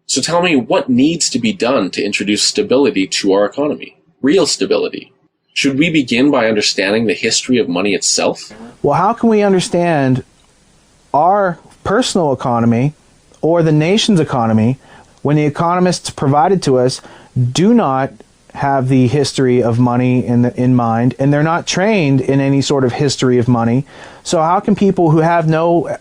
So tell me, what needs to be done to introduce stability to our economy? Real stability. Should we begin by understanding the history of money itself? Well, how can we understand our personal economy or the nation's economy when the economists provided to us do not have the history of money in mind, and they're not trained in any sort of history of money? So how can people who have no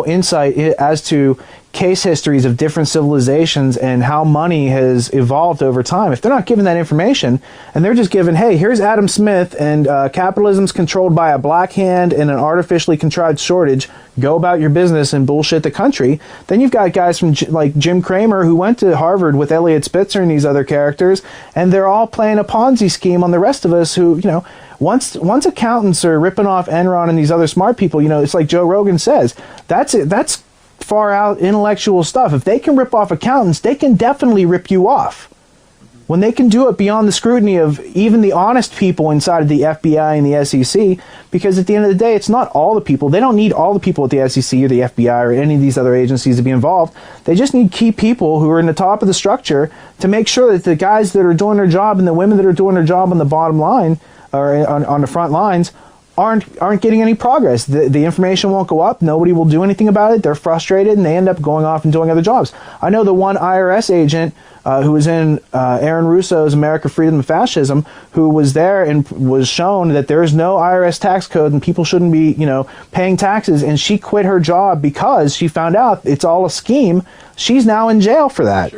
insight as to case histories of different civilizations and how money has evolved over time, if they're not given that information and they're just given, hey, here's Adam Smith and capitalism's controlled by a black hand and an artificially contrived shortage, go about your business and bullshit the country, then you've got guys from like Jim Cramer who went to Harvard with Elliot Spitzer and these other characters, and they're all playing a Ponzi scheme on the rest of us who, once accountants are ripping off Enron and these other smart people, it's like Joe Rogan says, that's far out intellectual stuff. If they can rip off accountants, they can definitely rip you off. When they can do it beyond the scrutiny of even the honest people inside of the FBI and the SEC, because at the end of the day, it's not all the people. They don't need all the people at the SEC or the FBI or any of these other agencies to be involved. They just need key people who are in the top of the structure to make sure that the guys that are doing their job and the women that are doing their job on the bottom line or on the front lines aren't getting any progress. The information won't go up. Nobody will do anything about it. They're frustrated and they end up going off and doing other jobs. I know the one IRS agent who was in Aaron Russo's America, Freedom, and Fascism, who was there and was shown that there is no IRS tax code and people shouldn't be, paying taxes. And she quit her job because she found out it's all a scheme. She's now in jail for that.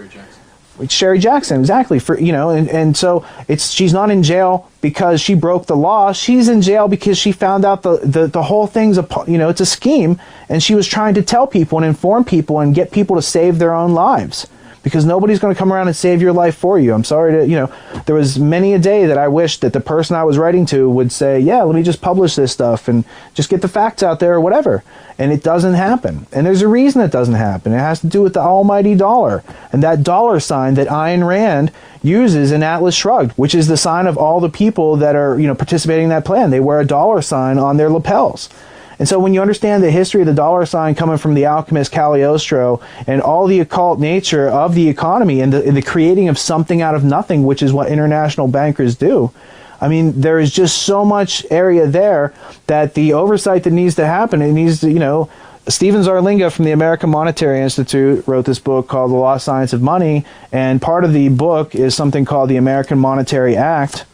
Sherry Jackson, exactly. And so she's not in jail because she broke the law. She's in jail because she found out the whole thing's it's a scheme, and she was trying to tell people and inform people and get people to save their own lives, because nobody's going to come around and save your life for you. I'm sorry to, there was many a day that I wished that the person I was writing to would say, yeah, let me just publish this stuff and just get the facts out there or whatever. And it doesn't happen. And there's a reason it doesn't happen. It has to do with the almighty dollar. And that dollar sign that Ayn Rand uses in Atlas Shrugged, which is the sign of all the people that are, participating in that plan. They wear a dollar sign on their lapels. And so when you understand the history of the dollar sign coming from the alchemist Cagliostro and all the occult nature of the economy and the creating of something out of nothing, which is what international bankers do, I mean, there is just so much area there that the oversight that needs to happen, it needs to, Steven Zarlinga from the American Monetary Institute wrote this book called The Lost Science of Money, and part of the book is something called the American Monetary Act.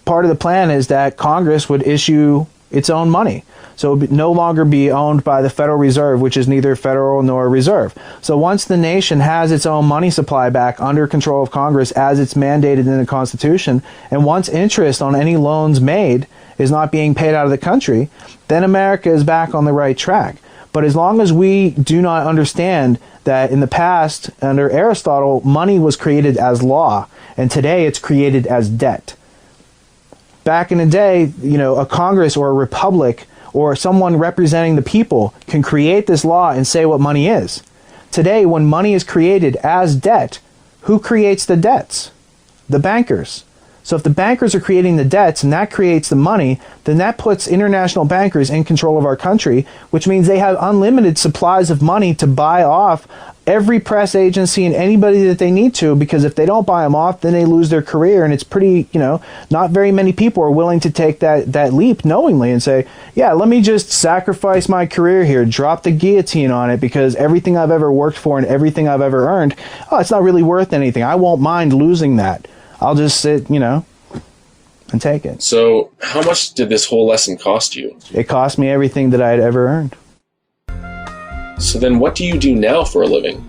Part of the plan is that Congress would issue its own money. So it would no longer be owned by the Federal Reserve, which is neither federal nor reserve. So once the nation has its own money supply back under control of Congress as it's mandated in the Constitution, and once interest on any loans made is not being paid out of the country, then America is back on the right track. But as long as we do not understand that in the past, under Aristotle, money was created as law, and today it's created as debt. Back in the day, a Congress or a republic or someone representing the people can create this law and say what money is. Today, when money is created as debt, who creates the debts? The bankers. So if the bankers are creating the debts and that creates the money, then that puts international bankers in control of our country, which means they have unlimited supplies of money to buy off every press agency and anybody that they need to, because if they don't buy them off, then they lose their career. And it's pretty, not very many people are willing to take that leap knowingly and say, yeah, let me just sacrifice my career here, drop the guillotine on it, because everything I've ever worked for and everything I've ever earned, it's not really worth anything. I won't mind losing that. I'll just sit, and take it. So how much did this whole lesson cost you? It cost me everything that I had ever earned. So then what do you do now for a living?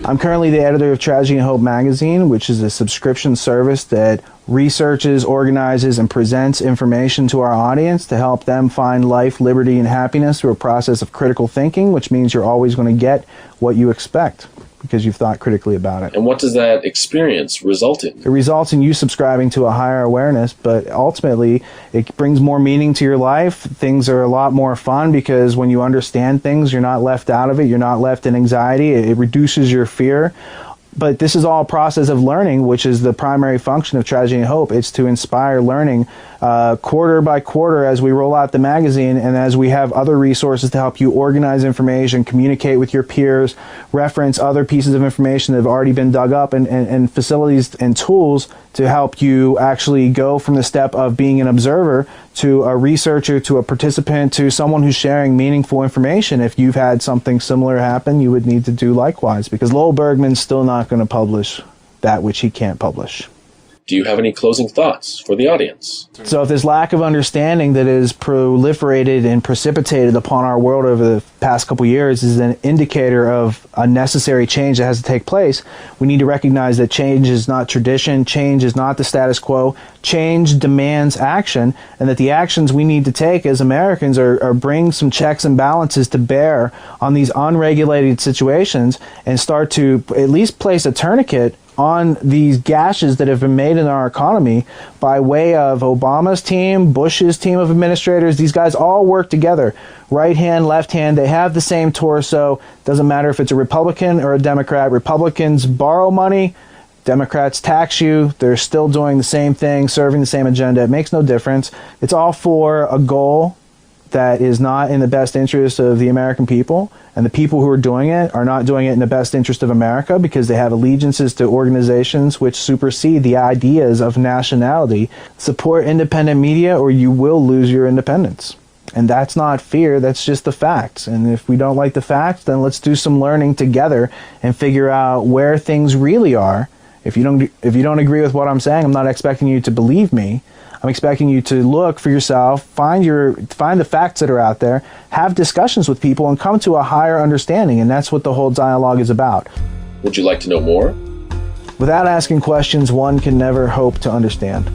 I'm currently the editor of Tragedy and Hope magazine, which is a subscription service that researches, organizes, and presents information to our audience to help them find life, liberty, and happiness through a process of critical thinking, which means you're always going to get what you expect because you've thought critically about it. And what does that experience result in? It results in you subscribing to a higher awareness, but ultimately it brings more meaning to your life. Things are a lot more fun because when you understand things, you're not left out of it. You're not left in anxiety. It reduces your fear. But this is all a process of learning, which is the primary function of Tragedy and Hope. It's to inspire learning quarter by quarter as we roll out the magazine, and as we have other resources to help you organize information, communicate with your peers, reference other pieces of information that have already been dug up, and facilities and tools to help you actually go from the step of being an observer to a researcher, to a participant, to someone who's sharing meaningful information. If you've had something similar happen, you would need to do likewise, because Lowell Bergman's still not going to publish that which he can't publish. Do you have any closing thoughts for the audience? So if this lack of understanding that is proliferated and precipitated upon our world over the past couple years is an indicator of a necessary change that has to take place, we need to recognize that change is not tradition, change is not the status quo, change demands action, and that the actions we need to take as Americans are bring some checks and balances to bear on these unregulated situations and start to at least place a tourniquet on these gashes that have been made in our economy by way of Obama's team, Bush's team of administrators. These guys all work together. Right hand, left hand, they have the same torso. Doesn't matter if it's a Republican or a Democrat. Republicans borrow money, Democrats tax you. They're still doing the same thing, serving the same agenda. It makes no difference. It's all for a goal that is not in the best interest of the American people, and the people who are doing it are not doing it in the best interest of America because they have allegiances to organizations which supersede the ideas of nationality. Support independent media or you will lose your independence. And that's not fear, that's just the facts. And if we don't like the facts, then let's do some learning together and figure out where things really are. If you don't agree with what I'm saying, I'm not expecting you to believe me. I'm expecting you to look for yourself, find the facts that are out there, have discussions with people, and come to a higher understanding. And that's what the whole dialogue is about. Would you like to know more? Without asking questions, one can never hope to understand.